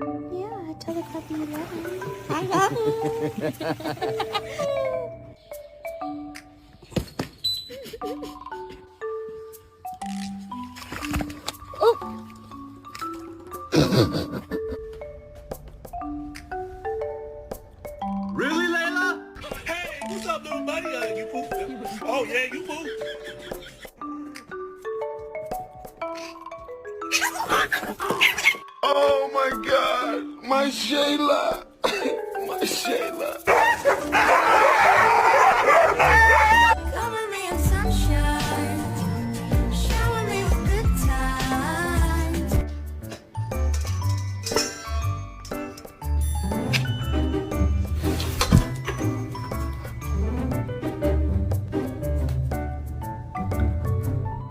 Yeah, tell the puppy you love him. I love him. Oh. Really, Layla? Hey, what's up, little buddy? You poop? Oh, yeah, you poop. Oh my God, my Shayla, my Shayla.